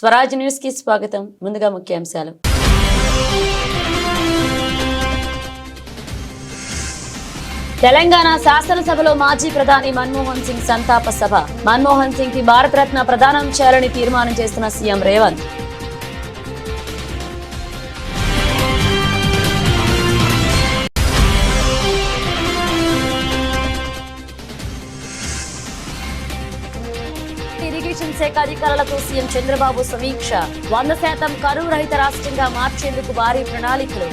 Swaraj news కి స్వాగతం. ముందుగా ముఖ్యాంశాలు. తెలంగాణ శాసనసభలో మాజీ ప్రధాని మన్మోహన్ సింగ్ సంతాప సభ. మన్మోహన్ సింగ్ కి భారతరత్న ప్రదానం చేయాలని తీర్మానం చేస్తున్న సీఎం రేవంత్. ఇరిగేషన్ శాఖ అధికారులతో సీఎం చంద్రబాబు సమీక్ష. 100% కరువు రహిత రాష్ట్రంగా మార్చేందుకు భారీ ప్రణాళికలు.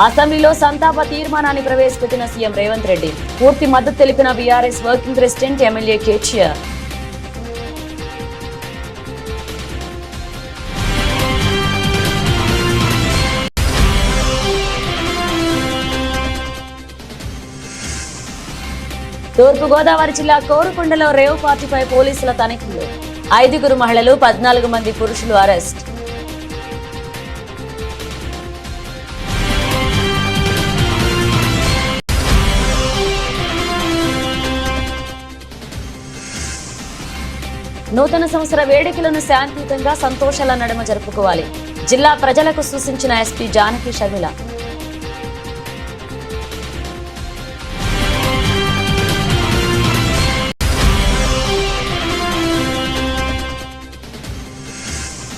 అసెంబ్లీలో సంతాప తీర్మానాన్ని ప్రవేశపెట్టిన సీఎం రేవంత్ రెడ్డి. పూర్తి మద్దతు తెలిపిన BRS working president MLA KTR. తూర్పుగోదావరి జిల్లా కోరుకొండలో రేవ్ పార్టీపై పోలీసుల తనిఖీలు. 5 మహిళలు 14 మంది పురుషులు అరెస్ట్. నూతన సంవత్సర వేడుకలను శాంతియుతంగా సంతోషాల నడుమ జరుపుకోవాలి. జిల్లా ప్రజలకు సూచించిన ఎస్పీ జానకి షర్మిల.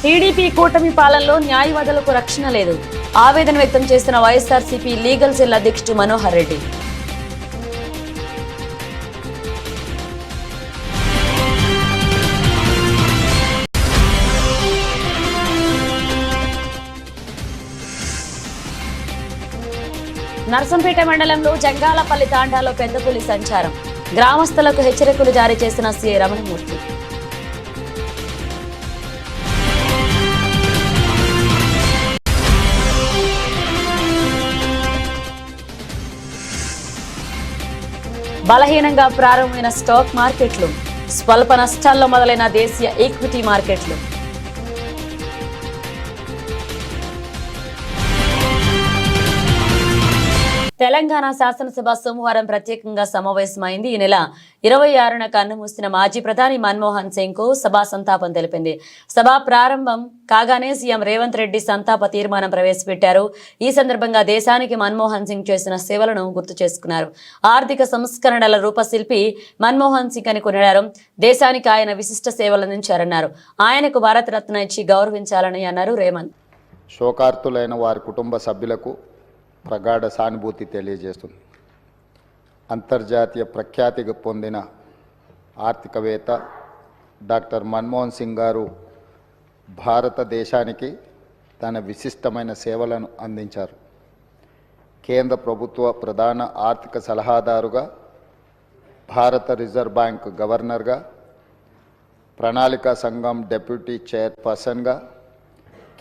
టీడీపీ కూటమి పాలనలో న్యాయవాదులకు రక్షణ లేదు. ఆవేదన వ్యక్తం చేసిన వైఎస్ఆర్సీపీ లీగల్ సెల్ అధ్యక్షుడు మనోహర్ రెడ్డి. నర్సంపేట మండలంలో జంగాలపల్లి తాండాలో పెద్ద పులి సంచారం. గ్రామస్తులకు హెచ్చరికలు జారీ చేసిన సీఐ రమణమూర్తి. బలహీనంగా ప్రారంభమైన స్టాక్ మార్కెట్లు. స్వల్ప నష్టాల్లో మొదలైన దేశీయ ఈక్విటీ మార్కెట్లు. తెలంగాణ శాసనసభ సోమవారం ప్రత్యేకంగా సమావేశమైంది. ఈ నెల 26న కన్నుమూసిన మాజీ ప్రధాని మన్మోహన్ సింగ్ కు సభా సంతాపం తెలిపింది. సభ ప్రారంభం కాగానే సీఎం రేవంత్ రెడ్డి సంతాప తీర్మానం ప్రవేశపెట్టారు. ఈ సందర్భంగా దేశానికి మన్మోహన్ సింగ్ చేసిన సేవలను గుర్తు చేసుకున్నారు. ఆర్థిక సంస్కరణల రూపశిల్పి మన్మోహన్ సింగ్ అని కొనియాడారు. దేశానికి ఆయన విశిష్ట సేవలందించారన్నారు. ఆయనకు భారతరత్న ఇచ్చి గౌరవించాలని అన్నారు రేవంత్. శోకార్తులైన వారి కుటుంబ సభ్యులకు ప్రగాఢ సానుభూతి తెలియజేస్తుంది. అంతర్జాతీయ ప్రఖ్యాతికి పొందిన ఆర్థికవేత్త డాక్టర్ మన్మోహన్ సింగ్ గారు భారతదేశానికి తన విశిష్టమైన సేవలను అందించారు. కేంద్ర ప్రభుత్వ ప్రధాన ఆర్థిక సలహాదారుగా, భారత రిజర్వ్ బ్యాంక్ గవర్నర్గా, ప్రణాళికా సంఘం డెప్యూటీ చైర్పర్సన్గా,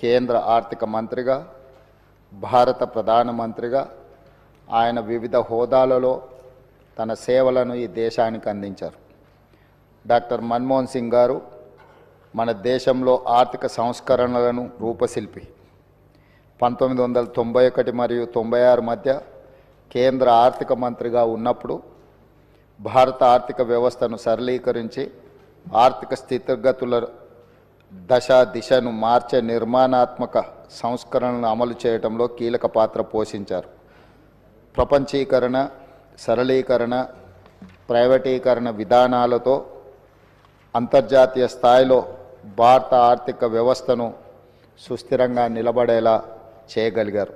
కేంద్ర ఆర్థిక మంత్రిగా, భారత ప్రధానమంత్రిగా ఆయన వివిధ హోదాలలో తన సేవలను ఈ దేశానికి అందించారు. డాక్టర్ మన్మోహన్ సింగ్ గారు మన దేశంలో ఆర్థిక సంస్కరణలను రూపశిల్పి. 1991 మరియు 96 మధ్య కేంద్ర ఆర్థిక మంత్రిగా ఉన్నప్పుడు భారత ఆర్థిక వ్యవస్థను సరళీకరించి ఆర్థిక స్థితిగతుల దిశను మార్చే నిర్మాణాత్మక సంస్కరణలను అమలు చేయడంలో కీలక పాత్ర పోషించారు. ప్రపంచీకరణ, సరళీకరణ, ప్రైవేటీకరణ విధానాలతో అంతర్జాతీయ స్థాయిలో భారత ఆర్థిక వ్యవస్థను సుస్థిరంగా నిలబడేలా చేయగలిగారు.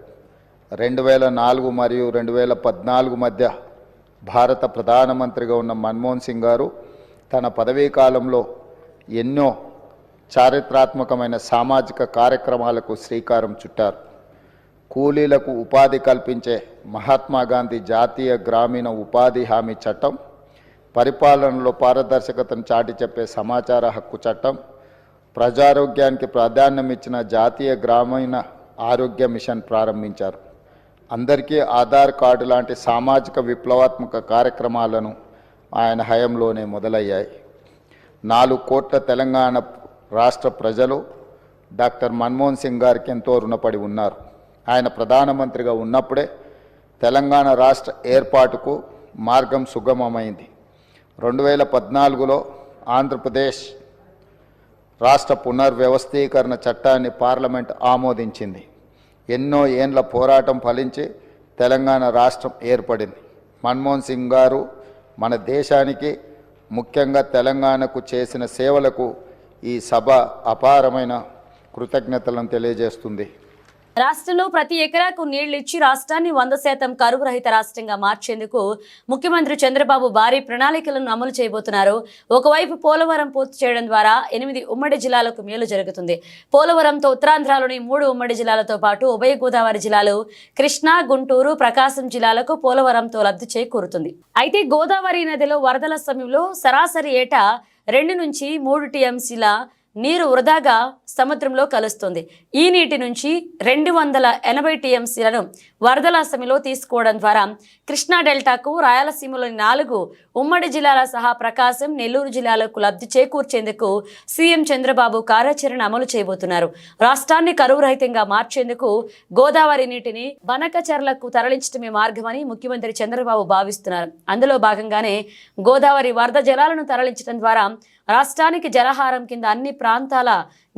2004 మరియు 2014 మధ్య భారత ప్రధానమంత్రిగా ఉన్న మన్మోహన్ సింగ్ గారు తన పదవీ కాలంలో ఎన్నో చారిత్రాత్మకమైన సామాజిక కార్యక్రమాలకు శ్రీకారం చుట్టారు. కూలీలకు ఉపాధి కల్పించే మహాత్మా గాంధీ జాతీయ గ్రామీణ ఉపాధి హామీ చట్టం, పరిపాలనలో పారదర్శకతను చాటి చెప్పే సమాచార హక్కు చట్టం, ప్రజారోగ్యానికి ప్రాధాన్యం ఇచ్చిన జాతీయ గ్రామీణ ఆరోగ్య మిషన్ ప్రారంభించారు. అందరికీ ఆధార్ కార్డు లాంటి సామాజిక విప్లవాత్మక కార్యక్రమాలను ఆయన హయాంలోనే మొదలయ్యాయి. 4 కోట్ల తెలంగాణ రాష్ట్ర ప్రజలు డాక్టర్ మన్మోహన్ సింగ్ గారికి ఎంతో రుణపడి ఉన్నారు. ఆయన ప్రధానమంత్రిగా ఉన్నప్పుడే తెలంగాణ రాష్ట్ర ఏర్పాటుకు మార్గం సుగమమైంది. 2014లో ఆంధ్రప్రదేశ్ రాష్ట్ర పునర్వ్యవస్థీకరణ చట్టాన్ని పార్లమెంట్ ఆమోదించింది. ఎన్నో ఏండ్ల పోరాటం ఫలించి తెలంగాణ రాష్ట్రం ఏర్పడింది. మన్మోహన్ సింగ్ గారు మన దేశానికి, ముఖ్యంగా తెలంగాణకు చేసిన సేవలకు ఈ సభ అపారమైన కృతజ్ఞతలను తెలియజేస్తుంది. రాష్ట్రంలో ప్రతి ఎకరాకు నీళ్లు ఇచ్చి రాష్ట్రాన్ని 100% కరువు రహిత రాష్ట్రంగా మార్చేందుకు ముఖ్యమంత్రి చంద్రబాబు భారీ ప్రణాళికలను అమలు చేయబోతున్నారు. ఒకవైపు పోలవరం పూర్తి చేయడం ద్వారా 8 ఉమ్మడి జిల్లాలకు మేలు జరుగుతుంది. పోలవరంతో ఉత్తరాంధ్రలోని 3 ఉమ్మడి జిల్లాలతో పాటు ఉభయ గోదావరి జిల్లాలు, కృష్ణా, గుంటూరు, ప్రకాశం జిల్లాలకు పోలవరంతో లబ్ధి చేకూరుతుంది. అయితే గోదావరి నదిలో వరదల సమయంలో సరాసరి ఏటా 2 నుంచి 3 టీఎంసీల నీరు వృధాగా సముద్రంలో కలుస్తుంది. ఈ నీటి నుంచి 280 టీఎంసీలను వరదల సమయంలో తీసుకోవడం ద్వారా కృష్ణా డెల్టాకు, రాయలసీమలోని 4 ఉమ్మడి జిల్లాల సహా ప్రకాశం, నెల్లూరు జిల్లాలకు లబ్ధి చేకూర్చేందుకు సీఎం చంద్రబాబు కార్యాచరణ అమలు చేయబోతున్నారు. రాష్ట్రాన్ని కరువు రహితంగా మార్చేందుకు గోదావరి నీటిని బనకచర్లకు తరలించడమే మార్గమని ముఖ్యమంత్రి చంద్రబాబు భావిస్తున్నారు. అందులో భాగంగానే గోదావరి వరద జలాలను తరలించడం ద్వారా రాష్ట్రానికి జలహారం కింద అన్ని ప్రాంతాల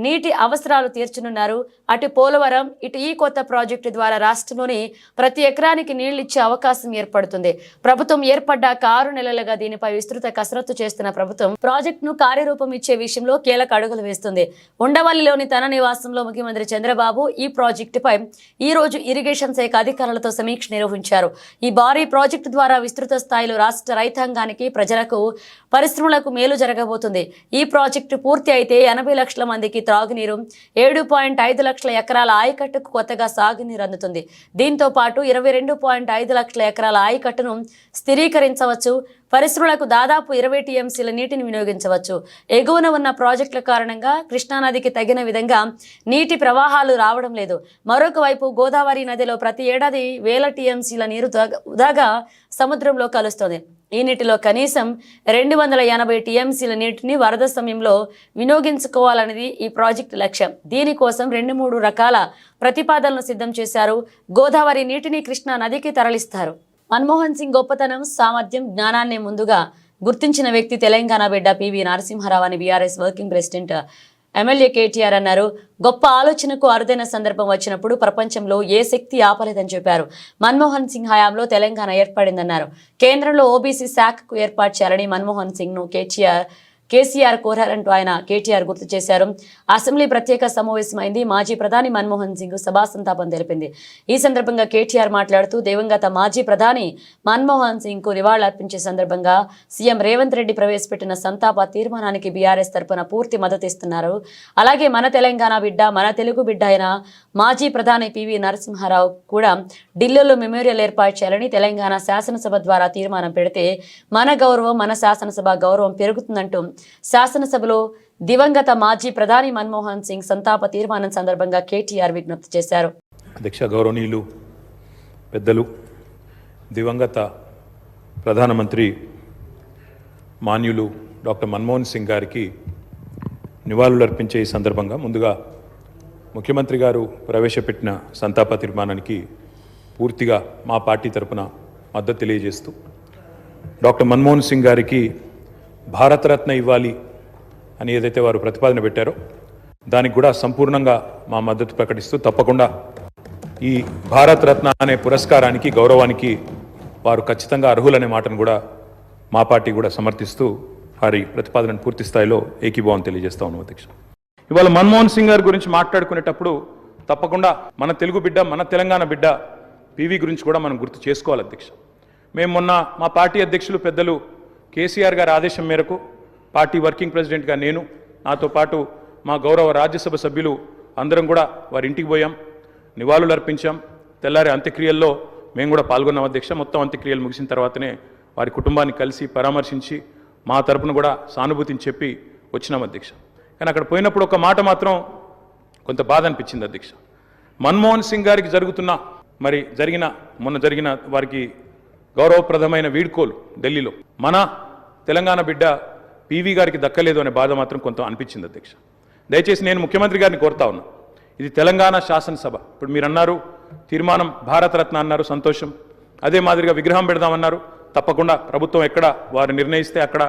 నీటి అవసరాలు తీర్చనున్నారు. అటు పోలవరం, ఇటు ఈ కొత్త ప్రాజెక్టు ద్వారా రాష్ట్రంలోని ప్రతి ఎకరానికి నీళ్లిచ్చే అవకాశం ఏర్పడుతుంది. ప్రభుత్వం ఏర్పడ్డాక 6 నెలలుగా దీనిపై విస్తృత కసరత్తు చేస్తున్న ప్రభుత్వం ప్రాజెక్టును కార్యరూపం ఇచ్చే విషయంలో కీలక అడుగులు వేస్తుంది. ఉండవల్లిలోని తన నివాసంలో ముఖ్యమంత్రి చంద్రబాబు ఈ ప్రాజెక్టుపై ఈ రోజు ఇరిగేషన్ శాఖ అధికారులతో సమీక్ష నిర్వహించారు. ఈ భారీ ప్రాజెక్టు ద్వారా విస్తృత స్థాయిలో రాష్ట్ర రైతాంగానికి, ప్రజలకు, పరిశ్రమలకు మేలు జరగబోతుంది. ఈ ప్రాజెక్టు పూర్తి అయితే 80 లక్షల మందికి త్రాగునీరు, 7.5 లక్షల ఎకరాల ఆయకట్టుకు కొత్తగా సాగునీరు అందుతుంది. దీంతో పాటు 22.5 లక్షల ఎకరాల ఆయకట్టును స్థిరీకరించవచ్చు. పరిశ్రమలకు దాదాపు 20 టీఎంసీల నీటిని వినియోగించవచ్చు. ఎగువన ఉన్న ప్రాజెక్టుల కారణంగా కృష్ణానదికి తగిన విధంగా నీటి ప్రవాహాలు రావడం లేదు. మరొక వైపు గోదావరి నదిలో ప్రతి ఏడాది 1000 టీఎంసీల నీరు వృధాగా సముద్రంలో కలుస్తుంది. ఈ నీటిలో కనీసం 280 టీఎంసీల నీటిని వరద సమయంలో వినియోగించుకోవాలనేది ఈ ప్రాజెక్టు లక్ష్యం. దీనికోసం 2-3 రకాల ప్రతిపాదనలు సిద్ధం చేశారు. గోదావరి నీటిని కృష్ణా నదికి తరలిస్తారు. మన్మోహన్ సింగ్ గొప్పతనం, సామర్థ్యం, జ్ఞానాన్ని ముందుగా గుర్తించిన వ్యక్తి తెలంగాణ బిడ్డ పివి నరసింహారావు అని BRS working president MLA KTR అన్నారు. గొప్ప ఆలోచనకు అరుదైన సందర్భం వచ్చినప్పుడు ప్రపంచంలో ఏ శక్తి ఆపలేదని చెప్పారు. మన్మోహన్ సింగ్ హయాంలో తెలంగాణ ఏర్పడిందన్నారు. కేంద్రంలో ఓబీసీ శాఖకు ఏర్పాటు చేయాలని మన్మోహన్ సింగ్ ను కేసీఆర్ కోరారంటూ ఆయన కేటీఆర్ గుర్తు చేశారు. అసెంబ్లీ ప్రత్యేక సమావేశమైంది. మాజీ ప్రధాని మన్మోహన్ సింగ్ సభా సంతాపం తెలిపింది. ఈ సందర్భంగా కేటీఆర్ మాట్లాడుతూ దివంగత మాజీ ప్రధాని మన్మోహన్ సింగ్ కు నివాళులర్పించే సందర్భంగా సీఎం రేవంత్ రెడ్డి ప్రవేశపెట్టిన సంతాప తీర్మానానికి బీఆర్ఎస్ తరపున పూర్తి మద్దతు ఇస్తున్నారు. అలాగే మన తెలంగాణ బిడ్డ, మన తెలుగు బిడ్డ అయిన మాజీ ప్రధాని పివి నరసింహారావు కూడా ఢిల్లీలో మెమోరియల్ ఏర్పాటు చేయాలని తెలంగాణ శాసనసభ ద్వారా తీర్మానం పెడితే మన గౌరవం, మన శాసనసభ గౌరవం పెరుగుతుందంటూ శాసనసభలో దివంగత మాజీ ప్రధాని మన్మోహన్ సింగ్ సంతాప తీర్మానం సందర్భంగా కేటీఆర్ విజ్ఞప్తి చేశారు. అధ్యక్ష, గౌరవనీయులు పెద్దలు, దివంగత ప్రధానమంత్రి మాన్యులు డాక్టర్ మన్మోహన్ సింగ్ గారికి నివాళులర్పించే ఈ సందర్భంగా ముందుగా ముఖ్యమంత్రి గారు ప్రవేశపెట్టిన సంతాప తీర్మానానికి పూర్తిగా మా పార్టీ తరపున మద్దతు తెలియజేస్తూ డాక్టర్ మన్మోహన్ సింగ్ గారికి భారతరత్న ఇవ్వాలి అని ఏదైతే వారు ప్రతిపాదన పెట్టారో దానికి కూడా సంపూర్ణంగా మా మద్దతు ప్రకటిస్తూ తప్పకుండా ఈ భారతరత్న అనే పురస్కారానికి, గౌరవానికి వారు ఖచ్చితంగా అర్హులనే మాటను కూడా మా పార్టీ కూడా సమర్థిస్తూ వారి ప్రతిపాదనను పూర్తి స్థాయిలో ఏకీభావం తెలియజేస్తా ఉన్నాం. అధ్యక్ష, ఇవాళ మన్మోహన్ సింగ్ గారి గురించి మాట్లాడుకునేటప్పుడు తప్పకుండా మన తెలుగు బిడ్డ, మన తెలంగాణ బిడ్డ పివి గురించి కూడా మనం గుర్తు చేసుకోవాలి. అధ్యక్ష, మేము మొన్న మా పార్టీ అధ్యక్షులు పెద్దలు కేసీఆర్ గారి ఆదేశం మేరకు పార్టీ వర్కింగ్ ప్రెసిడెంట్గా నేను, నాతో పాటు మా గౌరవ రాజ్యసభ సభ్యులు అందరం కూడా వారి ఇంటికి పోయాం, నివాళులు అర్పించాం. తెల్లారి అంత్యక్రియల్లో మేము కూడా పాల్గొన్నాం. అధ్యక్ష, మొత్తం అంత్యక్రియలు ముగిసిన తర్వాతనే వారి కుటుంబాన్ని కలిసి పరామర్శించి మా తరపున కూడా సానుభూతిని చెప్పి వచ్చినాం. అధ్యక్ష, కానీ అక్కడ పోయినప్పుడు ఒక మాట మాత్రం కొంత బాధ అనిపించింది. అధ్యక్ష, మన్మోహన్ సింగ్ గారికి మొన్న జరిగిన వారికి గౌరవప్రదమైన వీడ్కోలు ఢిల్లీలో మన తెలంగాణ బిడ్డ పివి గారికి దక్కలేదు అనే బాధ మాత్రం కొంత అనిపించింది. అధ్యక్ష, దయచేసి నేను ముఖ్యమంత్రి గారిని కోరుతా ఉన్నా, ఇది తెలంగాణ శాసనసభ. ఇప్పుడు మీరు అన్నారు తీర్మానం భారతరత్న అన్నారు, సంతోషం. అదే మాదిరిగా విగ్రహం పెడదామన్నారు, తప్పకుండా ప్రభుత్వం ఎక్కడ వారు నిర్ణయిస్తే అక్కడ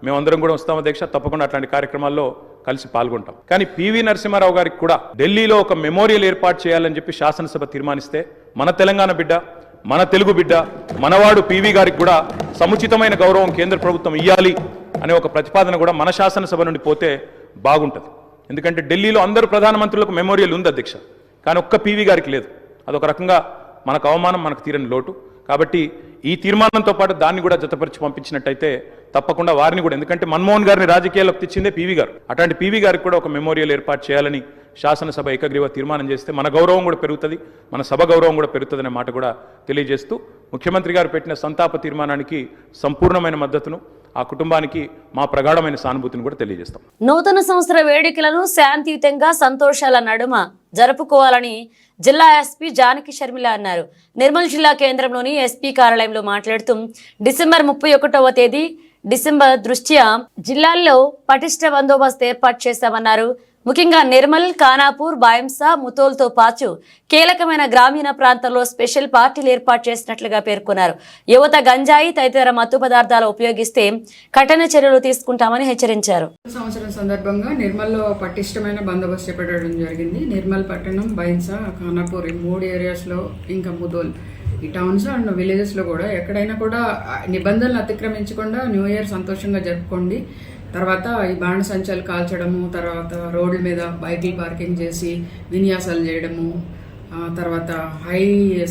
మేమందరం కూడా వస్తాం అధ్యక్ష, తప్పకుండా అట్లాంటి కార్యక్రమాల్లో కలిసి పాల్గొంటాం. కానీ పివి నరసింహారావు గారికి కూడా ఢిల్లీలో ఒక మెమోరియల్ ఏర్పాటు చేయాలని చెప్పి శాసనసభ తీర్మానిస్తే మన తెలంగాణ బిడ్డ, మన తెలుగు బిడ్డ, మనవాడు పివి గారికి కూడా సముచితమైన గౌరవం కేంద్ర ప్రభుత్వం ఇవ్వాలి అనే ఒక ప్రతిపాదన కూడా మన శాసనసభ నుండి పోతే బాగుంటుంది. ఎందుకంటే ఢిల్లీలో అందరూ ప్రధానమంత్రులకు మెమోరియల్ ఉంది అధ్యక్ష, కానీ ఒక్క పివి గారికి లేదు. అదొక రకంగా మనకు అవమానం, మనకు తీరని లోటు. కాబట్టి ఈ తీర్మానంతో పాటు దాన్ని కూడా జతపరిచి పంపించినట్టయితే తప్పకుండా వారిని కూడా, ఎందుకంటే మన్మోహన్ గారిని రాజకీయాల్లోకి తెచ్చిందే పివి గారు, అట్లాంటి పివి గారికి కూడా ఒక మెమోరియల్ ఏర్పాటు చేయాలని శాసనసభ ఏకగ్రీవ తీర్మానం చేస్తే మన గౌరవం కూడా పెరుగుతుంది, మన సభ గౌరవం కూడా పెరుగుతుందనే మాట కూడా తెలియజేస్తూ ముఖ్యమంత్రి గారు పెట్టిన సంతాప తీర్మానానికి సంపూర్ణమైన మద్దతును, ఆ కుటుంబానికి మా ప్రగాఢమైన సానుభూతిని కూడా తెలియజేస్తాం. నూతన సంవత్సర వేడుకలను శాంతియుతంగా సంతోషాల నడుమ జరుపుకోవాలని జిల్లా ఎస్పీ జానకి షర్మిల అన్నారు. నిర్మల్ జిల్లా కేంద్రంలోని ఎస్పీ కార్యాలయంలో మాట్లాడుతూ డిసెంబర్ 31వ తేదీ దృష్ట్యా జిల్లాల్లో పటిష్ట బందోబస్తు ఏర్పాటు చేశామన్నారు. ముఖ్యంగా నిర్మల్, ఖానాపూర్, బాయంసా, ముతోల్తో పాటు కీలకమైన గ్రామీణ ప్రాంతాల్లో స్పెషల్ పార్టీలు ఏర్పాటు చేసినట్లుగా పేర్కొన్నారు. యువత గంజాయి తదితర మత్తు పదార్థాలు ఉపయోగిస్తే కఠిన చర్యలు తీసుకుంటామని హెచ్చరించారు. సంవత్సరం సందర్భంగా నిర్మల్లో పటిష్టమైన బందోబస్తు చేపట్టడం జరిగింది. నిర్మల్ పట్టణం, బైన్సా, ఖానాపూర్ ఈ 3 ఏరియాస్లో, ఇంకా ముదోల్ ఈ టౌన్స్ అండ్ విలేజెస్లో కూడా ఎక్కడైనా కూడా నిబంధనలు అతిక్రమించకుండా న్యూ ఇయర్ సంతోషంగా జరుపుకోండి. తర్వాత ఈ బాణ సంచాలు కాల్చడము, తర్వాత రోడ్ల మీద బైకులు పార్కింగ్ చేసి విన్యాసాలు చేయడము, తర్వాత హై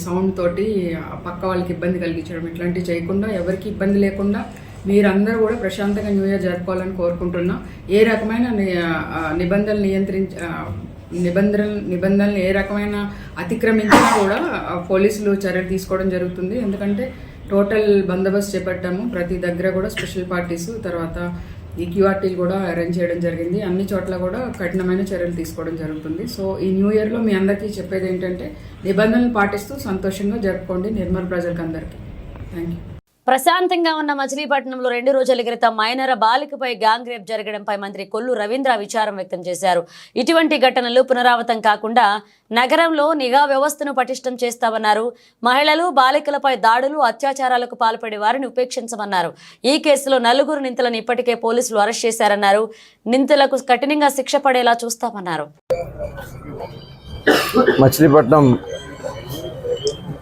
సౌండ్ తోటి పక్క వాళ్ళకి ఇబ్బంది కలిగించడం, ఇట్లాంటివి చేయకుండా ఎవరికి ఇబ్బంది లేకుండా మీరందరూ కూడా ప్రశాంతంగా న్యూ ఇయర్ జరుపుకోవాలని కోరుకుంటున్నా. ఏ రకమైన నిబంధనలు ఏ రకమైన అతిక్రమించినా కూడా పోలీసులు చర్యలు తీసుకోవడం జరుగుతుంది. ఎందుకంటే టోటల్ బందోబస్తు చేపట్టాము. ప్రతి దగ్గర కూడా స్పెషల్ పార్టీస్, తర్వాత ఈ క్యూఆర్టీలు కూడా అరేంజ్ చేయడం జరిగింది. అన్ని చోట్ల కూడా కఠినమైన చర్యలు తీసుకోవడం జరుగుతుంది. సో ఈ న్యూ ఇయర్లో మీ అందరికీ చెప్పేది ఏంటంటే నిబంధనలు పాటిస్తూ సంతోషంగా జరుపుకోండి నిర్మల్ ప్రజలకు అందరికీ. Thank you. ప్రశాంతంగా ఉన్న మచిలీపట్నంలో 2 రోజుల క్రితం మైనర్ బాలికపై గ్యాంగ్ రేప్ జరగడంపై మంత్రి కొల్లు రవీంద్ర విచారం వ్యక్తం చేశారు. ఇటువంటి ఘటనలు పునరావృతం కాకుండా నగరంలో నిఘా వ్యవస్థను పటిష్టం చేస్తామన్నారు. మహిళలు, బాలికలపై దాడులు, అత్యాచారాలకు పాల్పడే వారిని ఉపేక్షించమన్నారు. ఈ కేసులో 4 నిందితులను ఇప్పటికే పోలీసులు అరెస్ట్ చేశారన్నారు. నిందితులకు కఠినంగా శిక్ష పడేలా చూస్తామన్నారు. మచిలీపట్నం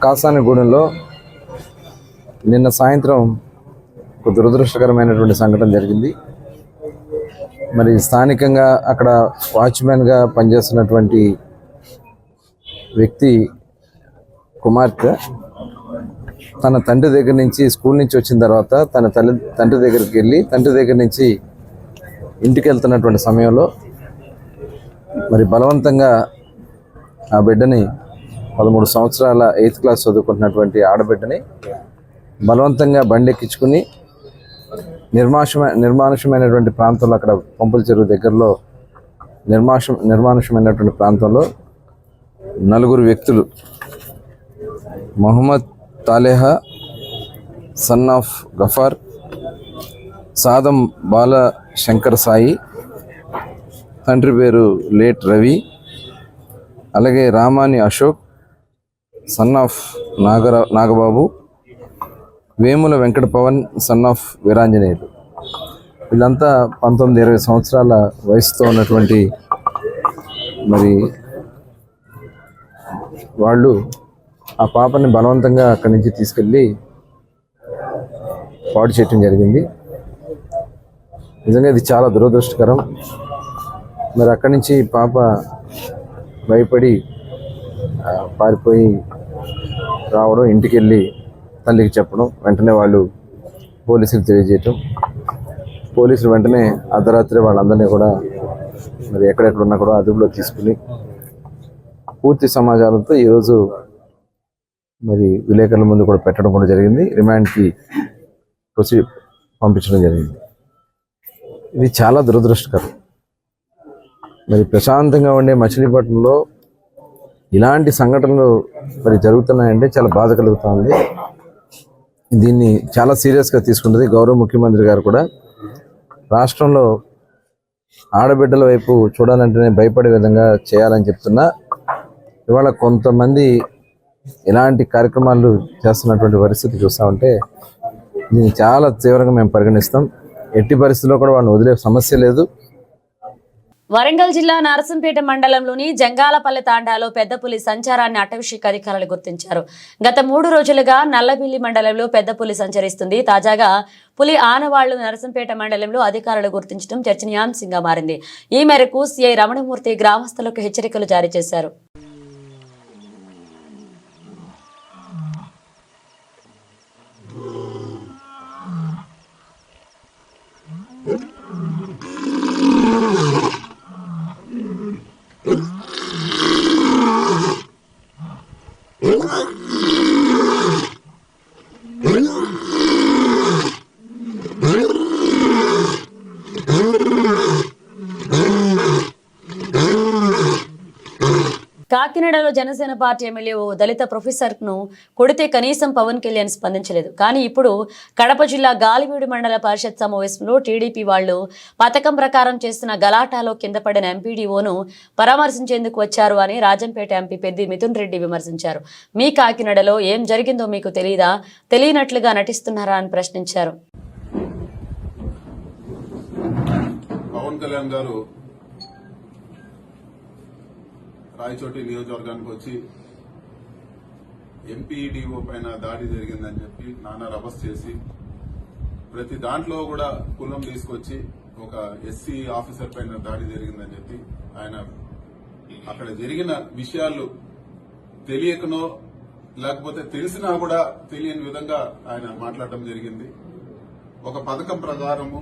కాసానిగూడెంలో నిన్న సాయంత్రం ఒక దురదృష్టకరమైనటువంటి సంఘటన జరిగింది. మరి స్థానికంగా అక్కడ వాచ్మెన్గా పనిచేస్తున్నటువంటి వ్యక్తి కుమార్తె తన తండ్రి దగ్గర నుంచి స్కూల్ నుంచి వచ్చిన తర్వాత తన తండ్రి దగ్గరికి వెళ్ళి తండ్రి దగ్గర నుంచి ఇంటికి వెళ్తున్నటువంటి సమయంలో మరి బలవంతంగా ఆ బిడ్డని 13 సంవత్సరాల 8th క్లాస్ చదువుకుంటున్నటువంటి ఆడబిడ్డని బలవంతంగా బండెక్కించుకుని నిర్మానుషమైనటువంటి ప్రాంతంలో, అక్కడ పంపుల చెరువు దగ్గరలో నిర్మానుషమైనటువంటి ప్రాంతంలో 4 వ్యక్తులు, మొహమ్మద్ తాలేహా సన్ ఆఫ్ గఫార్, సాదం బాల శంకర్ సాయి, తండ్రి పేరు లేట్ రవి, అలాగే Ramani Ashok son of Nagababu, Vemula Venkata Pavan son of Veeranjaneyulu. వీళ్ళంతా 19-20 సంవత్సరాల వయసుతో ఉన్నటువంటి మరి వాళ్ళు ఆ పాపని బలవంతంగా అక్కడి నుంచి తీసుకెళ్ళి పాడు చేయటం జరిగింది. నిజంగా ఇది చాలా దురదృష్టకరం. మరి అక్కడి నుంచి పాప భయపడి పారిపోయి రావడం, ఇంటికి వెళ్ళి తల్లికి చెప్పడం, వెంటనే వాళ్ళు పోలీసులకు తెలియజేయటం, పోలీసులు వెంటనే అర్ధరాత్రి వాళ్ళందరినీ కూడా మరి ఎక్కడెక్కడున్నా కూడా అదుపులో తీసుకుని పూర్తి సమాచారంతో ఈరోజు మరి విలేకరుల ముందు కూడా పెట్టడం కూడా జరిగింది. రిమాండ్కి పంపించడం జరిగింది. ఇది చాలా దురదృష్టకరం. మరి ప్రశాంతంగా ఉండే మచిలీపట్నంలో ఇలాంటి సంఘటనలు మరి జరుగుతున్నాయంటే చాలా బాధ కలుగుతుంది. దీన్ని చాలా సీరియస్గా తీసుకుంటుంది గౌరవ ముఖ్యమంత్రి గారు కూడా. రాష్ట్రంలో ఆడబిడ్డల వైపు చూడాలంటేనే భయపడే విధంగా చేయాలని చెప్తున్నా. ఇవాళ కొంతమంది ఇలాంటి కార్యక్రమాలు చేస్తున్నటువంటి పరిస్థితి చూస్తూ ఉంటే దీన్ని చాలా తీవ్రంగా మేము పరిగణిస్తాం. ఎట్టి పరిస్థితుల్లో కూడా వాళ్ళని వదిలే సమస్య లేదు. వరంగల్ జిల్లా నరసంపేట మండలంలోని జంగాలపల్లె తాండాలో పెద్ద పులి సంచారాన్ని అటవీశాఖ అధికారులు గుర్తించారు. గత 3 రోజులుగా నల్లబిల్లి మండలంలో పెద్ద పులి సంచరిస్తుంది. తాజాగా పులి ఆనవాళ్లు నరసంపేట మండలంలో అధికారులు గుర్తించడం చర్చనీయాంశంగా మారింది. ఈ మేరకు సిఐ రమణమూర్తి గ్రామస్తులకు హెచ్చరికలు జారీ చేశారు. కాకినాడలో జనసేన పార్టీ ఎమ్మెల్యే ఓ దళిత ప్రొఫెసర్ ను కొడితే కనీసం పవన్ కళ్యాణ్ స్పందించలేదు. కానీ ఇప్పుడు కడప జిల్లా గాలివీడు మండల పరిషత్ సమావేశంలో టీడీపీ వాళ్లు పథకం ప్రకారం చేస్తున్న గలాటాలో కింద పడిన ఎంపీడీఓను పరామర్శించేందుకు వచ్చారు అని రాజంపేట ఎంపీ పెద్ది మిథున్ రెడ్డి విమర్శించారు. మీ కాకినాడలో ఏం జరిగిందో మీకు తెలియదా, తెలియనట్లుగా నటిస్తున్నారా అని ప్రశ్నించారు. పవన్ కళ్యాణ్ గారు రాయచోటి నియోజకవర్గానికి వచ్చి ఎంపీడీఓ పైన దాడి జరిగిందని చెప్పి నానా రభస్ చేసి ప్రతి దాంట్లో కూడా కులం తీసుకొచ్చి ఒక ఎస్సీ ఆఫీసర్ పైన దాడి జరిగిందని చెప్పి ఆయన అక్కడ జరిగిన విషయాలు తెలియకనో లేకపోతే తెలిసినా కూడా తెలియని విధంగా ఆయన మాట్లాడడం జరిగింది. ఒక పథకం ప్రకారము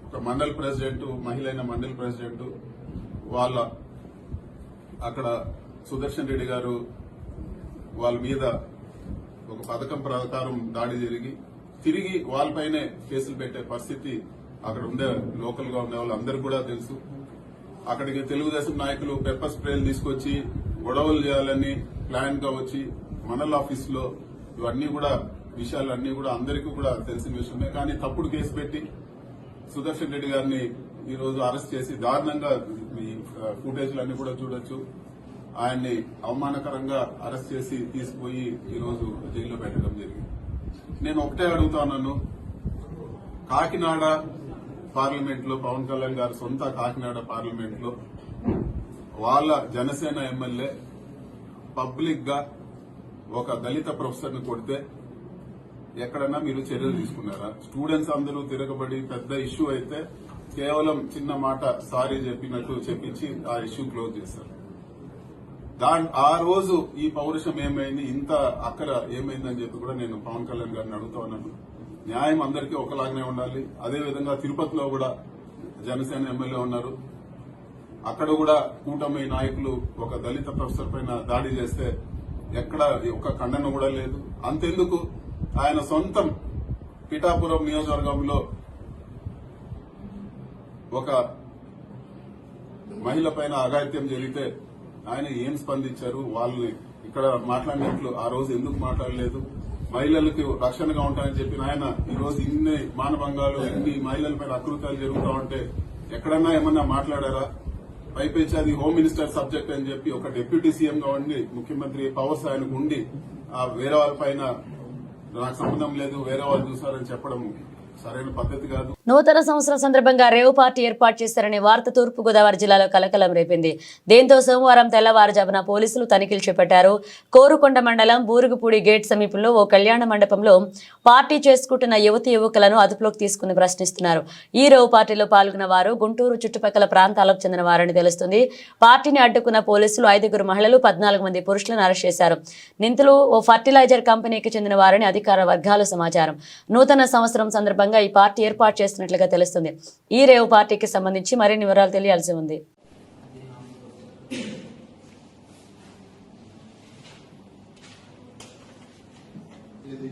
ఒక మండల ప్రెసిడెంట్, మహిళైన మండల ప్రెసిడెంట్ వాళ్ళ అక్కడ సుదర్శన్ రెడ్డి గారు వాళ్ళ మీద ఒక పథకం ప్రకారం దాడి జరిగి తిరిగి వాళ్ళపైనే కేసులు పెట్టే పరిస్థితి అక్కడ ఉండే లోకల్ గా ఉండే వాళ్ళందరూ కూడా తెలుసు. అక్కడికి తెలుగుదేశం నాయకులు పెప్పర్ స్ప్రేలు తీసుకొచ్చి గొడవలు చేయాలని ప్లాన్ గా వచ్చి మండల ఆఫీస్ లో ఇవన్నీ కూడా విషయాలన్నీ కూడా అందరికీ కూడా తెలిసిన విషయమే. కానీ తప్పుడు కేసు పెట్టి సుదర్శన్ రెడ్డి గారిని ఈ రోజు అరెస్ట్ చేసి దారుణంగా ఈ ఫుటేజ్లన్నీ కూడా చూడొచ్చు. ఆయన్ని అవమానకరంగా అరెస్ట్ చేసి తీసుకుపోయి ఈ రోజు జైల్లో పెట్టడం జరిగింది. నేను ఒకటే అడుగుతాను, కాకినాడ పార్లమెంట్ లో పవన్ కళ్యాణ్ గారు సొంత కాకినాడ పార్లమెంట్ లో వాళ్ళ జనసేన ఎమ్మెల్యే పబ్లిక్ గా ఒక దళిత ప్రొఫెసర్ ని కొడితే ఎక్కడన్నా మీరు చర్యలు తీసుకున్నారా? స్టూడెంట్స్ అందరూ తిరగబడి పెద్ద ఇష్యూ అయితే కేవలం చిన్న మాట సారీ చెప్పినట్టు చెప్పించి ఆ ఇష్యూ క్లోజ్ చేశారు. ఆ రోజు ఈ పౌరుషం ఏమైంది, ఇంత అక్కడ ఏమైందని చెప్పి కూడా నేను పవన్ కళ్యాణ్ గారిని అడుగుతా ఉన్నాను. న్యాయం అందరికీ ఒకలాగానే ఉండాలి. అదేవిధంగా తిరుపతిలో కూడా జనసేన ఎమ్మెల్యే ఉన్నారు. అక్కడ కూడా కూటమి నాయకులు ఒక దళిత ప్రొఫెసర్ పైన దాడి చేస్తే ఎక్కడ ఒక ఖండన కూడా లేదు. అంతెందుకు ఆయన సొంతం పిఠాపురం నియోజకవర్గంలో ఒక మహిళ పైన అఘాయిత్యం జరిగితే ఆయన ఏం స్పందించారు? వాళ్ళని ఇక్కడ మాట్లాడినట్లు ఆ రోజు ఎందుకు మాట్లాడలేదు? మహిళలకు రక్షణగా ఉంటాయని చెప్పిన ఆయన ఈ రోజు ఇన్ని మానభంగాలు, ఇన్ని మహిళలపైన అకృత్యాలు జరుగుతా ఉంటే ఎక్కడన్నా ఏమన్నా మాట్లాడారా? పైపెచ్చి అది హోమ్ మినిస్టర్ సబ్జెక్ట్ అని చెప్పి ఒక డిప్యూటీ సీఎం గా ఉండి ముఖ్యమంత్రి పవర్స్ ఆయనకు ఉండి వేరే వాళ్ళ పైన నాకు సంబంధం లేదు, వేరే వాళ్ళు చూసారని చెప్పడం సరైన పద్ధతి కాదు. నూతన సంవత్సరం సందర్భంగా రేవ్ పార్టీ ఏర్పాటు చేశారనే వార్త తూర్పుగోదావరి జిల్లాలో కలకలం రేపింది. దీంతో సోమవారం తెల్లవారుజామున పోలీసులు తనిఖీలు చేపట్టారు. కోరుకొండ మండలం బూరుగుపూడి గేట్ సమీపంలో ఓ కళ్యాణ మండపంలో పార్టీ చేసుకుంటున్న యువకులను అదుపులోకి తీసుకుని ప్రశ్నిస్తున్నారు. ఈ రేవ్ పార్టీలో పాల్గొన్న వారు గుంటూరు చుట్టుపక్కల ప్రాంతాలకు చెందిన వారని తెలుస్తుంది. పార్టీని అడ్డుకున్న పోలీసులు 5 మహిళలు 14 మంది పురుషులను అరెస్ట్ చేశారు. నిందితులు ఓ ఫర్టిలైజర్ కంపెనీకి చెందిన వారని అధికార వర్గాల సమాచారం. నూతన సంవత్సరం సందర్భంగా ఈ పార్టీ ఏర్పాటు చేస్తున్నట్లుగా తెలుస్తుంది. ఈ రేవ్ పార్టీకి సంబంధించి మరిన్ని వివరాలు తెలియాల్సి ఉంది. ఇది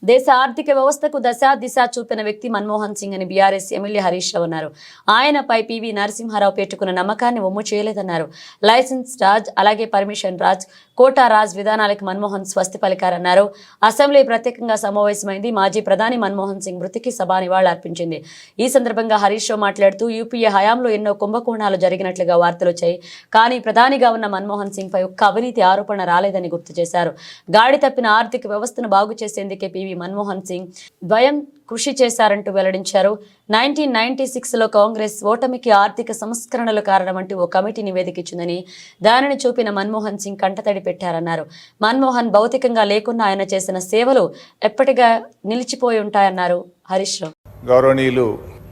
దేశ ఆర్థిక వ్యవస్థకు దశ దిశ చూపిన వ్యక్తి మన్మోహన్ సింగ్ అని బీఆర్ఎస్ ఎమ్మెల్యే హరీష్ రావు అన్నారు. ఆయనపై పివి నరసింహారావు పెట్టుకున్న నమ్మకాన్ని ఒమ్ము చేయలేదన్నారు. లైసెన్స్ రాజ్, అలాగే పర్మిషన్ రాజ్, కోటా రాజ్ విధానాలకు మన్మోహన్ స్వస్తి పలికారన్నారు. అసెంబ్లీ ప్రత్యేకంగా సమావేశమైంది. మాజీ ప్రధాని మన్మోహన్ సింగ్ మృతికి సభ నివాళులర్పించింది. ఈ సందర్భంగా హరీష్ రావు మాట్లాడుతూ యూపీఏ హయాంలో ఎన్నో కుంభకోణాలు జరిగినట్లుగా వార్తలు వచ్చాయి. కానీ ప్రధానిగా ఉన్న మన్మోహన్ సింగ్ పై ఒక్క అవినీతి ఆరోపణ రాలేదని గుర్తు చేశారు. గాడి తప్పిన ఆర్థిక వ్యవస్థను బాగు చేసేందుకే పివి మన్మోహన్ సింగ్ ద్వయం కృషి చేశారంటూ వెల్లడించారు. 1996లో కాంగ్రెస్ ఓటమికి ఆర్థిక సంస్కరణలు కారణమంటూ ఓ కమిటీ నివేదిక ఇచ్చిందని, దానిని చూపిన మన్మోహన్ సింగ్ కంటతడి పెట్టారన్నారు. మన్మోహన్ భౌతికంగా లేకున్నా ఆయన చేసిన సేవలు ఎప్పటిగా నిలిచిపోయి ఉంటాయన్నారు హరీష్ రావు. గౌరవనీయులు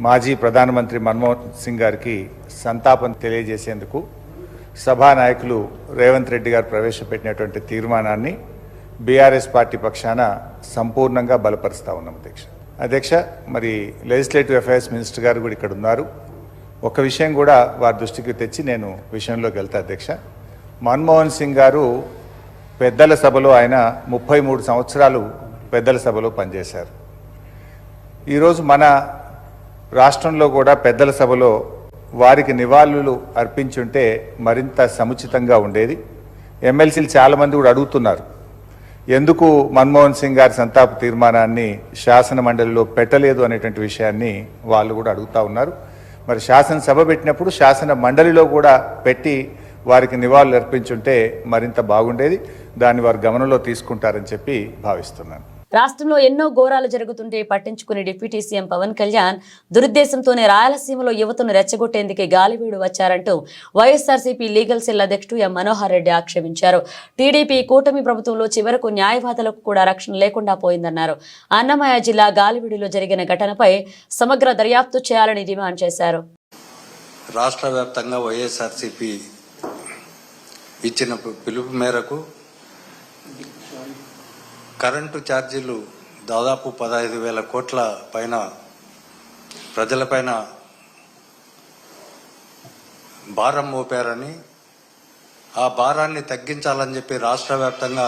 మాజీ ప్రధానమంత్రి మన్మోహన్ సింగ్ గారికి సంతాపం తెలియజేసేందుకు సభా నాయకులు రేవంత్ రెడ్డి గారు ప్రవేశపెట్టినటువంటి తీర్మానాన్ని బీఆర్ఎస్ పార్టీ పక్షాన సంపూర్ణంగా బలపరుస్తూ ఉన్నాం. అధ్యక్ష, మరి లెజిస్లేటివ్ అఫైర్స్ మినిస్టర్ గారు కూడా ఇక్కడ ఉన్నారు. ఒక విషయం కూడా వారి దృష్టికి తెచ్చి నేను విషయంలోకి వెళ్తా. అధ్యక్ష, మన్మోహన్ సింగ్ గారు పెద్దల సభలో ఆయన 33 సంవత్సరాలు పెద్దల సభలో పనిచేశారు. ఈరోజు మన రాష్ట్రంలో కూడా పెద్దల సభలో వారికి నివాళులు అర్పించుంటే మరింత సముచితంగా ఉండేది. ఎమ్మెల్సీలు చాలామంది కూడా అడుగుతున్నారు, ఎందుకు మన్మోహన్ సింగ్ గారి సంతాప తీర్మానాన్ని శాసన మండలిలో పెట్టలేదు అనేటువంటి విషయాన్ని వాళ్ళు కూడా అడుగుతూ ఉన్నారు. మరి శాసనసభ పెట్టినప్పుడు శాసన మండలిలో కూడా పెట్టి వారికి నివాళులు అర్పించుంటే మరింత బాగుండేది. దాన్ని వారు గమనంలో తీసుకుంటారని చెప్పి భావిస్తున్నాను. రాష్ట్రంలో ఎన్నో ఘోరాలు జరుగుతుంటే పట్టించుకునే డిప్యూటీ సీఎం పవన్ కళ్యాణ్ దురుద్దేశంతోనే రాయలసీమలో యువతను రెచ్చగొట్టేందుకే గాలివీడు వచ్చారంటూ వైఎస్ఆర్సీపీ లీగల్ సెల్ అధ్యక్షుడు ఎం మనోహర్ రెడ్డి ఆక్షేపించారు. టీడీపీ కూటమి ప్రభుత్వంలో చివరకు న్యాయవాదులకు కూడా రక్షణ లేకుండా పోయిందన్నారు. అన్నమయ్య జిల్లా గాలివీడులో జరిగిన ఘటనపై సమగ్ర దర్యాప్తు చేయాలని డిమాండ్ చేశారు. రాష్ట్ర వ్యాప్తంగా వైఎస్ఆర్సీపీ ఇచ్చిన పిలుపు మేరకు కరెంటు ఛార్జీలు దాదాపు 15,000 కోట్ల పైన ప్రజలపైన భారం మోపారని, ఆ భారాన్ని తగ్గించాలని చెప్పి రాష్ట్ర వ్యాప్తంగా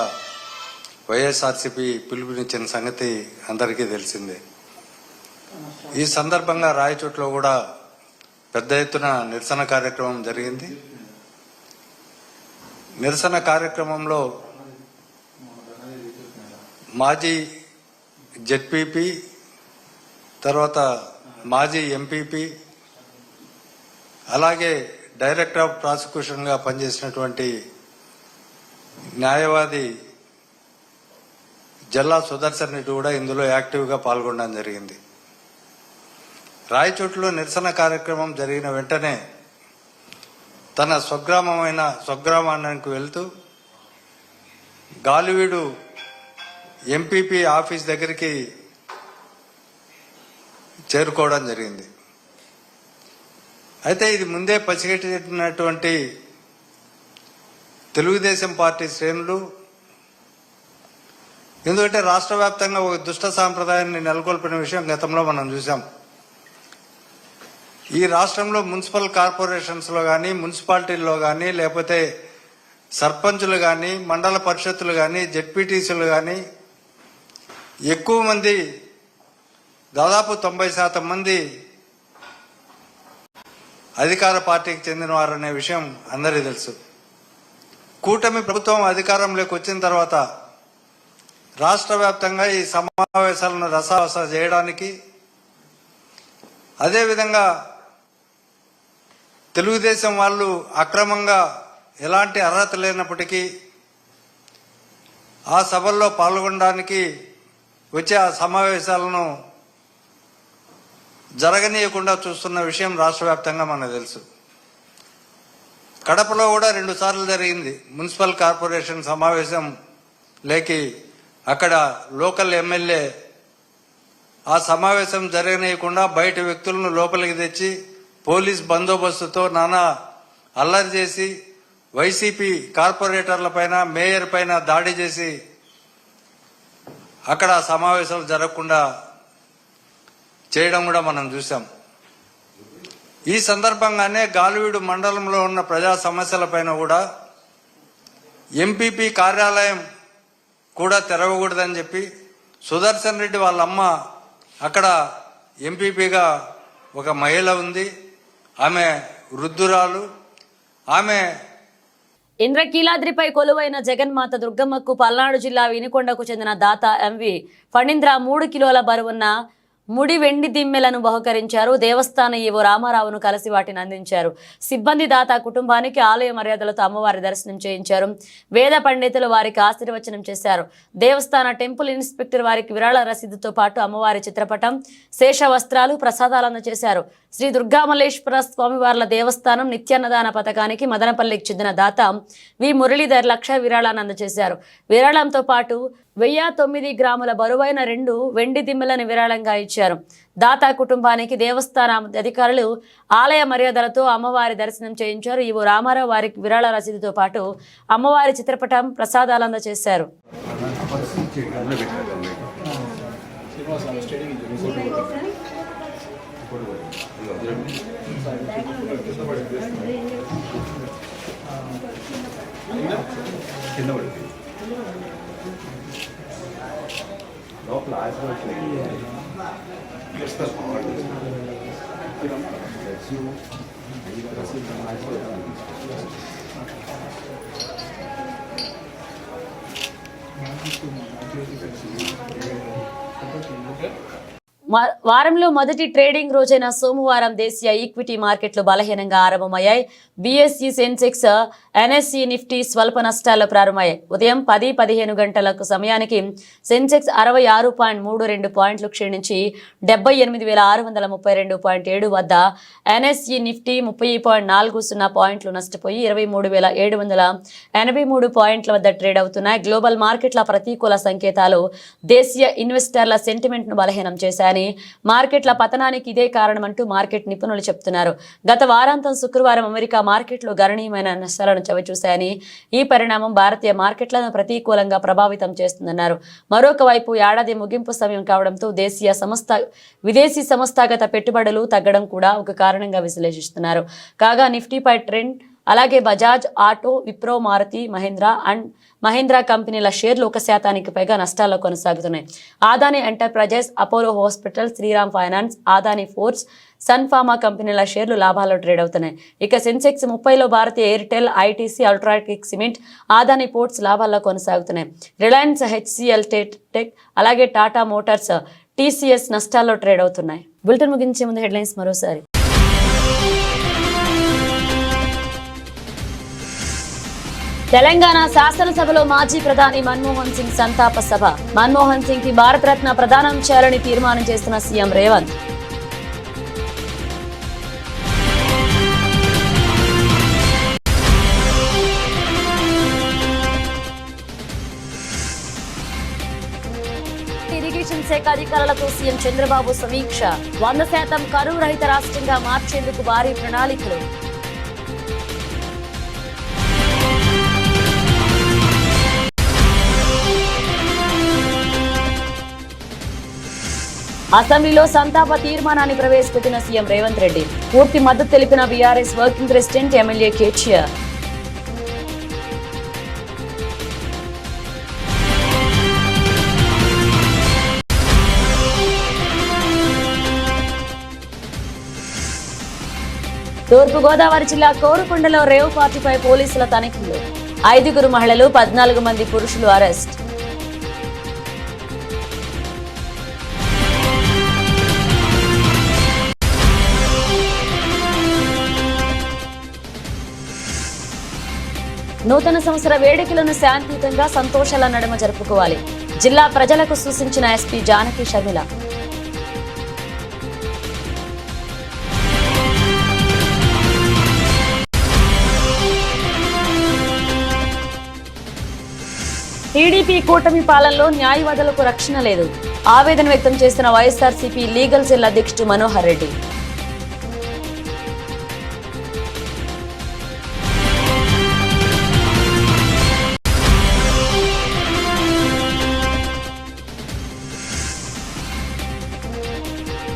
వైఎస్ఆర్సీపీ పిలుపునిచ్చిన సంగతి అందరికీ తెలిసిందే. ఈ సందర్భంగా రాయచోట్లో కూడా పెద్ద ఎత్తున నిరసన కార్యక్రమం జరిగింది. నిరసన కార్యక్రమంలో మాజీ జెడ్పీపీ, తర్వాత మాజీ ఎంపీపీ, అలాగే డైరెక్టర్ ఆఫ్ ప్రాసిక్యూషన్గా పనిచేసినటువంటి న్యాయవాది జల్లా సుదర్శన్ రెడ్డి కూడా ఇందులో యాక్టివ్గా పాల్గొనడం జరిగింది. రాయచోట్లో నిరసన కార్యక్రమం జరిగిన వెంటనే తన స్వగ్రామానికి వెళ్తూ గాలివీడు ఎంపీపీ ఆఫీస్ దగ్గరికి చేరుకోవడం జరిగింది. అయితే ఇది ముందే పసిగట్టినటువంటి తెలుగుదేశం పార్టీ శ్రేణులు, ఎందుకంటే రాష్ట్ర వ్యాప్తంగా ఒక దుష్ట సాంప్రదాయాన్ని నెలకొల్పిన విషయం గతంలో మనం చూసాం. ఈ రాష్ట్రంలో మున్సిపల్ కార్పొరేషన్స్లో కానీ, మున్సిపాలిటీల్లో కానీ, లేకపోతే సర్పంచులు కానీ, మండల పరిషత్తులు కానీ, జెడ్పీటీసీలు కానీ ఎక్కువ మంది, దాదాపు 90% మంది అధికార పార్టీకి చెందిన వారనే విషయం అందరికీ తెలుసు. కూటమి ప్రభుత్వం అధికారంలోకి వచ్చిన తర్వాత రాష్ట్ర వ్యాప్తంగా ఈ సమావేశాలను రసావస చేయడానికి, అదేవిధంగా తెలుగుదేశం వాళ్ళు అక్రమంగా ఎలాంటి అర్హత లేనప్పటికీ ఆ సభల్లో పాల్గొనడానికి వచ్చే ఆ సమావేశాలను జరగనీయకుండా చూస్తున్న విషయం రాష్ట్ర వ్యాప్తంగా మనకు తెలుసు. కడపలో కూడా 2 సార్లు జరిగింది మున్సిపల్ కార్పొరేషన్ సమావేశం లేకి. అక్కడ లోకల్ ఎమ్మెల్యే ఆ సమావేశం జరగనీయకుండా బయట వ్యక్తులను లోపలికి తెచ్చి పోలీస్ బందోబస్తుతో నానా అల్లరి చేసి వైసీపీ కార్పొరేటర్ల పైన, మేయర్ పైన దాడి చేసి అక్కడ సమావేశాలు జరగకుండా చేయడం కూడా మనం చూసాం. ఈ సందర్భంగానే గాలివీడు మండలంలో ఉన్న ప్రజా సమస్యలపైన కూడా ఎంపీపీ కార్యాలయం కూడా తెరవకూడదని చెప్పి సుదర్శన్ రెడ్డి వాళ్ళ అమ్మ అక్కడ ఎంపీపీగా ఒక మహిళ ఉంది. ఆమె వృద్ధురాలు. ఆమె ఇంద్రకీలాద్రిపై కొలువైన జగన్మాత దుర్గమ్మకు పల్నాడు జిల్లా వినుకొండకు చెందిన దాత ఎంవి ఫణీంద్ర 3 కిలోల బరువున్న ముడి వెండి దిమ్మెలను బహుకరించారు. దేవస్థాన ఈవో రామారావును కలిసి వాటిని అందించారు. సిబ్బంది దాత కుటుంబానికి ఆలయ మర్యాదలతో అమ్మవారి దర్శనం చేయించారు. వేద పండితులు వారికి ఆశీర్వచనం చేశారు. దేవస్థాన టెంపుల్ ఇన్స్పెక్టర్ వారికి విరాళ రసీదుతో పాటు అమ్మవారి చిత్రపటం, శేష వస్త్రాలు, ప్రసాదాలు అందజేశారు. శ్రీ దుర్గామల్లేశ్వర స్వామివార్ల దేవస్థానం నిత్యాన్నదాన పథకానికి మదనపల్లికి చెందిన దాత వి మురళీధర్ 1 లక్ష విరాళాన్ని అందజేశారు. విరాళంతో పాటు 1009 గ్రాముల బరువైన 2 వెండి దిమ్మెలను విరాళంగా ఇచ్చారు. దాత కుటుంబానికి దేవస్థాన అధికారులు ఆలయ మర్యాదలతో అమ్మవారి దర్శనం చేయించారు. ఈవో రామారావు వారికి విరాళ రసీదుతో పాటు అమ్మవారి చిత్రపటం, ప్రసాదాలు అందజేశారు. వారంలో మొదటి ట్రేడింగ్ రోజైన సోమవారం దేశీయ ఈక్విటీ మార్కెట్లు బలహీనంగా ఆరంభమయ్యాయి. బీఎస్ఈ, సెన్సెక్స్, ఎన్ఎస్ఈ, నిఫ్టీ స్వల్ప నష్టాల్లో ప్రారంభమయ్యాయి. ఉదయం 10-15 గంటలకు సమయానికి సెన్సెక్స్ 66.32 పాయింట్లు క్షీణించి 78,632.7 వద్ద, ఎన్ఎస్ఈ, నిఫ్టీ 30.40 పాయింట్లు నష్టపోయి 23,783 పాయింట్ల వద్ద ట్రేడ్ అవుతున్నాయి. గ్లోబల్ మార్కెట్ల ప్రతికూల సంకేతాలు దేశీయ ఇన్వెస్టర్ల సెంటిమెంట్ను బలహీనం చేశాయని, మార్కెట్ల పతనానికి ఇదే కారణమంటూ మార్కెట్ నిపుణులు చెబుతున్నారు. గత వారాంతం శుక్రవారం అమెరికా మార్కెట్లు గణనీయమైన నష్టాలను చవిచూశాయని, ఈ పరిణామం భారతీయ మార్కెట్లను ప్రతికూలంగా ప్రభావితం చేస్తుందన్నారు. మరొక వైపు ఏడాది ముగింపు సమయం కావడంతో విదేశీ సంస్థాగత పెట్టుబడులు తగ్గడం కూడా ఒక కారణంగా విశ్లేషిస్తున్నారు. కాగా నిఫ్టీపై ట్రెండ్, అలాగే బజాజ్ ఆటో, విప్రో, మారుతి, మహీంద్రా కంపెనీల షేర్లు 1% పైగా నష్టాల్లో కొనసాగుతున్నాయి. Adani Enterprises, Apollo Hospital, Shriram Finance, Adani ఫోర్స్, సన్ ఫార్మా కంపెనీల షేర్లు లాభాల్లో ట్రేడ్ అవుతున్నాయి. ఇక సెన్సెక్స్ 30లో Bharti Airtel, ITC, UltraTech Cement, Adani Ports లాభాల్లో కొనసాగుతున్నాయి. రిలయన్స్, హెచ్సిఎల్ టెక్, అలాగే టాటా మోటార్స్, టీసీఎస్ నష్టాల్లో ట్రేడ్ అవుతున్నాయి. బులెటిన్ ముగించే ముందు హెడ్లైన్స్ మరోసారి. తెలంగాణ శాసనసభలో మాజీ ప్రధాని మన్మోహన్ సింగ్ సంతాప సభ. మన్మోహన్ సింగ్ కి భారతరత్న ప్రదానం చేయాలని తీర్మానం చేసిన సీఎం రేవంత్. ఇరిగేషన్ శాఖ అధికారులతో సీఎం చంద్రబాబు సమీక్ష. 100% కరువు రహిత రాష్ట్రంగా మార్చేందుకు భారీ ప్రణాళికలు. అసెంబ్లీలో సంతాప తీర్మానాన్ని ప్రవేశపెట్టిన సీఎం రేవంత్ రెడ్డి. పూర్తి మద్దతు తెలిపిన BRS working president MLA KTR. తూర్పుగోదావరి జిల్లా కోరుకొండలో రేవ్ పార్టీపై పోలీసుల తనిఖీలు. 5 మహిళలు, 14 మంది పురుషులు అరెస్ట్. నూతన సంవత్సర వేడుకలను శాంతియుతంగా సంతోషాల నడుమ జరుపుకోవాలి. జిల్లా ప్రజలకు సూచించిన ఎస్పీ జానకి షర్మిల. టీడీపీ కూటమి పాలనలో న్యాయవాదులకు రక్షణ లేదు. ఆవేదన వ్యక్తం చేసిన వైఎస్ఆర్సీపీ లీగల్ సెల్ అధ్యక్షుడు మనోహర్ రెడ్డి.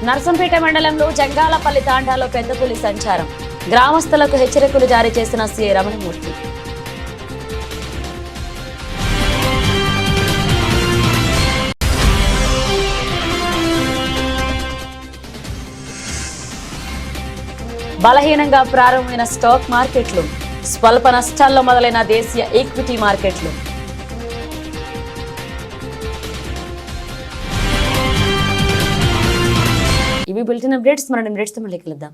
నర్సంపేట మండలంలో జంగాలపల్లి తాండాలో పెద్ద పులి సంచారం. గ్రామస్తులకు హెచ్చరికలు జారీ చేసిన సీఐ రమణమూర్తి. బలహీనంగా ప్రారంభమైన స్టాక్ మార్కెట్లు, స్వల్ప నష్టాల్లో మొదలైన దేశీయ ఈక్విటీ మార్కెట్లు. ఇవి బులెటిన్ అప్డేట్స్. మరిన్ని అప్డేట్స్తో మళ్ళీ కలుద్దాం.